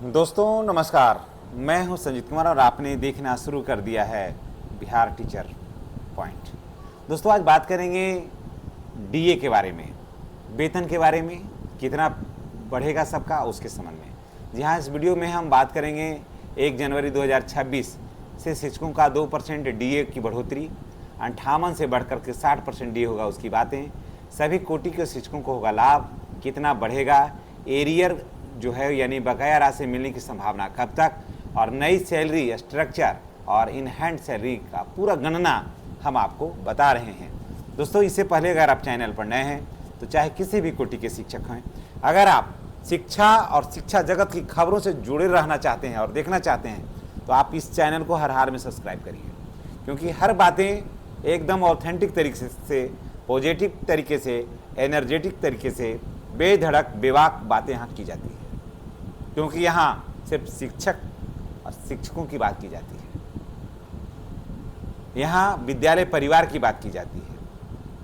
दोस्तों नमस्कार, मैं हूं संजीत कुमार और आपने देखना शुरू कर दिया है बिहार टीचर पॉइंट। दोस्तों आज बात करेंगे डीए के बारे में, वेतन के बारे में, कितना बढ़ेगा सबका उसके संबंध में। जी हाँ, इस वीडियो में हम बात करेंगे 1 जनवरी 2026 से शिक्षकों का 2% डीए की बढ़ोतरी, 58 से बढ़कर के 60% डीए होगा उसकी बातें, सभी कोटि के शिक्षकों को होगा लाभ, कितना बढ़ेगा, एरियर जो है यानी बकाया राशि मिलने की संभावना कब तक, और नई सैलरी स्ट्रक्चर और इन हैंड सैलरी का पूरा गणना हम आपको बता रहे हैं। दोस्तों इससे पहले अगर आप चैनल पर नए हैं तो चाहे किसी भी कोटि के शिक्षक हैं, अगर आप शिक्षा और शिक्षा जगत की खबरों से जुड़े रहना चाहते हैं और देखना चाहते हैं तो आप इस चैनल को हर हाल में सब्सक्राइब करिए, क्योंकि हर बातें एकदम ऑथेंटिक तरीके से, पॉजिटिव तरीके से, एनर्जेटिक तरीके से, बेधड़क बेबाक बातें यहाँ की जाती है, क्योंकि यहाँ सिर्फ शिक्षक और शिक्षकों की बात की जाती है। यहाँ विद्यालय परिवार की बात की जाती है,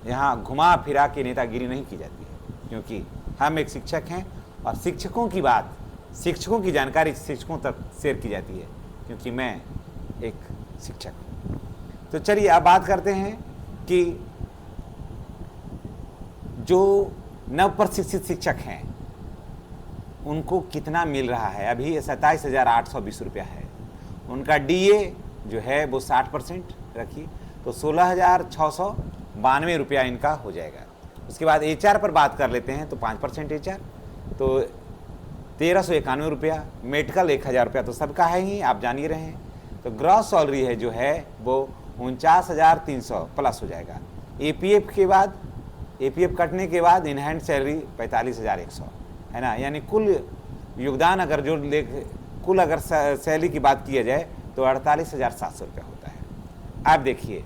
यहाँ घुमा फिरा के नेतागिरी नहीं की जाती है, क्योंकि हम एक शिक्षक हैं और शिक्षकों की बात, शिक्षकों की जानकारी शिक्षकों तक शेयर की जाती है, क्योंकि मैं एक शिक्षक हूँ। तो चलिए अब बात करते हैं कि जो नव प्रशिक्षित शिक्षक हैं उनको कितना मिल रहा है। अभी 27,820 रुपया है उनका डीए जो है वो 60% रखिए तो 16,692 रुपया इनका हो जाएगा। उसके बाद एचआर पर बात कर लेते हैं तो 5% एचआर तो 1,391 रुपया, मेडिकल 1,000 रुपया तो सबका है ही, आप जान ही रहे हैं। तो ग्रॉस सैलरी है जो है वो 49,300 प्लस हो जाएगा। एपीएफ के बाद, एपीएफ कटने के बाद इन हैंड सैलरी 45,100 है ना, यानी कुल योगदान अगर जो कुल अगर सैलरी की बात किया जाए तो 48,700 रुपया होता है। अब देखिए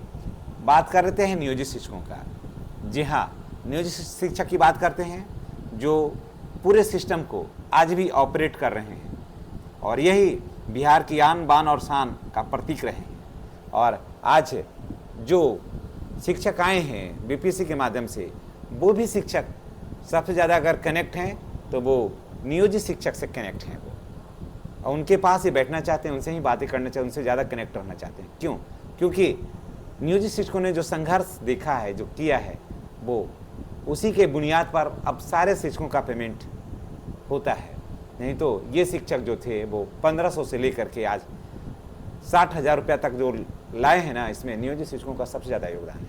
बात कर लेते हैं नियोजित शिक्षकों का। जी हाँ, नियोजित शिक्षक की बात करते हैं जो पूरे सिस्टम को आज भी ऑपरेट कर रहे हैं और यही बिहार की आन बान और शान का प्रतीक रहे हैं। और आज जो शिक्षक आए हैं बीपीएससी के माध्यम से, वो भी शिक्षक सबसे ज़्यादा अगर कनेक्ट हैं तो वो नियोजित शिक्षक से कनेक्ट हैं। वो और उनके पास ही बैठना चाहते हैं, उनसे ही बातें करना चाहते हैं, उनसे ज़्यादा कनेक्ट रहना चाहते हैं। क्यों? क्योंकि नियोजित शिक्षकों ने जो संघर्ष देखा है, जो किया है, वो उसी के बुनियाद पर अब सारे शिक्षकों का पेमेंट होता है। नहीं तो ये शिक्षक जो थे वो 1500 से लेकर के आज 60,000 रुपया तक जो लाए हैं ना, इसमें नियोजित शिक्षकों का सबसे ज़्यादा योगदान है।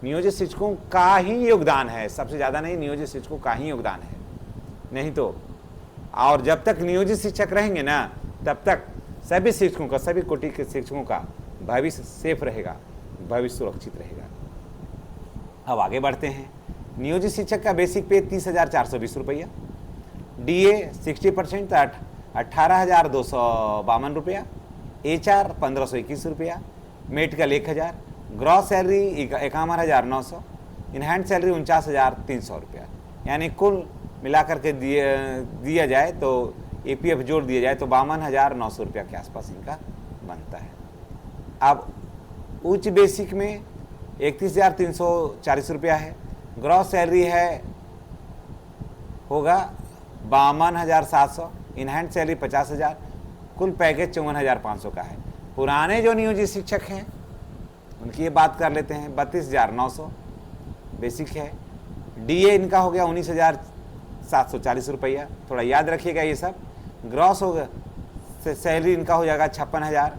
नियोजित शिक्षकों का ही योगदान है, सबसे ज़्यादा नहीं, नियोजित शिक्षकों का ही योगदान है। नहीं तो और जब तक नियोजित शिक्षक रहेंगे ना तब तक सभी शिक्षकों का, सभी कोटि के शिक्षकों का भविष्य सेफ रहेगा, भविष्य सुरक्षित रहेगा। अब आगे बढ़ते हैं। नियोजित शिक्षक का बेसिक पे 30,420 रुपया, डीए 60% 18,252 रुपया, एचआर 1,521 रुपया, medical 1,000, gross salary 51,900, in hand salary 49,300 रुपया, यानी कुल मिलाकर के दिया जाए तो एपीएफ जोड़ दिया जाए तो 52,900 रुपया के आसपास इनका बनता है। अब उच्च बेसिक में 31,340 रुपया है, ग्रॉस सैलरी है होगा 52,700, इन हैंड सैलरी 50,000, कुल पैकेज 54,500 का है। पुराने जो नियोजित शिक्षक हैं उनकी ये बात कर लेते हैं, 32,900 बेसिक है, डीए इनका हो गया 19,740 रुपया, थोड़ा याद रखिएगा ये सब। ग्रॉस होगा सैलरी इनका हो जाएगा 56,000,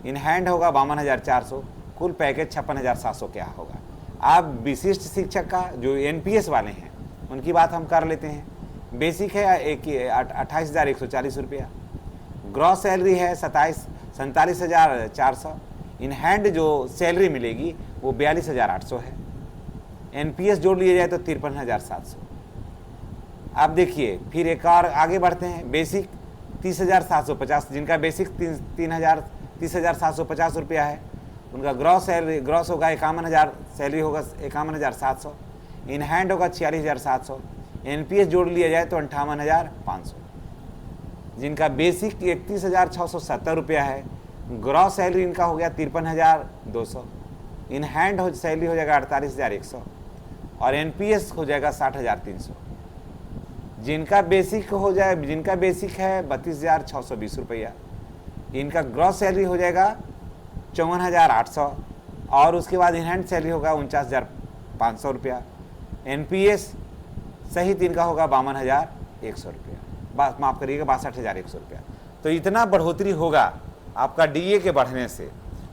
इन हैंड होगा 52,400, कुल पैकेज 56,700 क्या होगा। अब विशिष्ट शिक्षक का जो एनपीएस वाले हैं उनकी बात हम कर लेते हैं। बेसिक है 28,140 रुपया, ग्रॉस सैलरी है 47,400, इन हैंड जो सैलरी मिलेगी वो 42,800 है, एनपीएस जोड़ लिया जाए तो 53,700। अब देखिए फिर एक और आगे बढ़ते हैं। बेसिक 30,750, जिनका बेसिक 30,750 रुपया है, उनका ग्रॉस सैलरी ग्रॉस होगा 51,000, सैलरी होगा 51,700, इन हैंड होगा 46,700, एनपीएस जोड़ लिया जाए तो 58,500। जिनका बेसिक 31,670 रुपया है, ग्रॉस सैलरी इनका हो गया 53,200, इन हैंड सैलरी हो जाएगा 48,100 और एनपीएस हो जाएगा 60,300। जिनका बेसिक हो जाए, जिनका बेसिक है 32,620 रुपया, इनका ग्रॉस सैलरी हो जाएगा 54,800 और उसके बाद इन हैंड सैलरी होगा 49,500 रुपया। NPS सहित इनका होगा 52,100 रुपया, माफ़ करिएगा 62,100 रुपया। तो इतना बढ़ोतरी होगा आपका DA के बढ़ने से।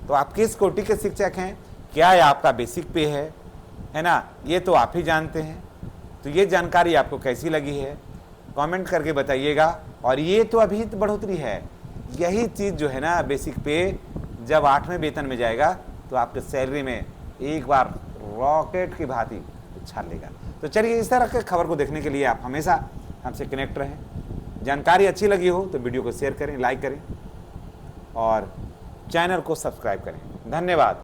तो आप किस कोटि के शिक्षक हैं, क्या यह आपका बेसिक पे है ना, ये तो आप ही जानते हैं। तो ये जानकारी आपको कैसी लगी है कमेंट करके बताइएगा। और ये तो अभी तो बढ़ोतरी है, यही चीज़ जो है ना बेसिक पे जब 8वें वेतन में जाएगा तो आपके सैलरी में एक बार रॉकेट की भांति उछाल लेगा। तो चलिए, इस तरह के खबर को देखने के लिए आप हमेशा हमसे कनेक्ट रहें। जानकारी अच्छी लगी हो तो वीडियो को शेयर करें, लाइक करें और चैनल को सब्सक्राइब करें। धन्यवाद।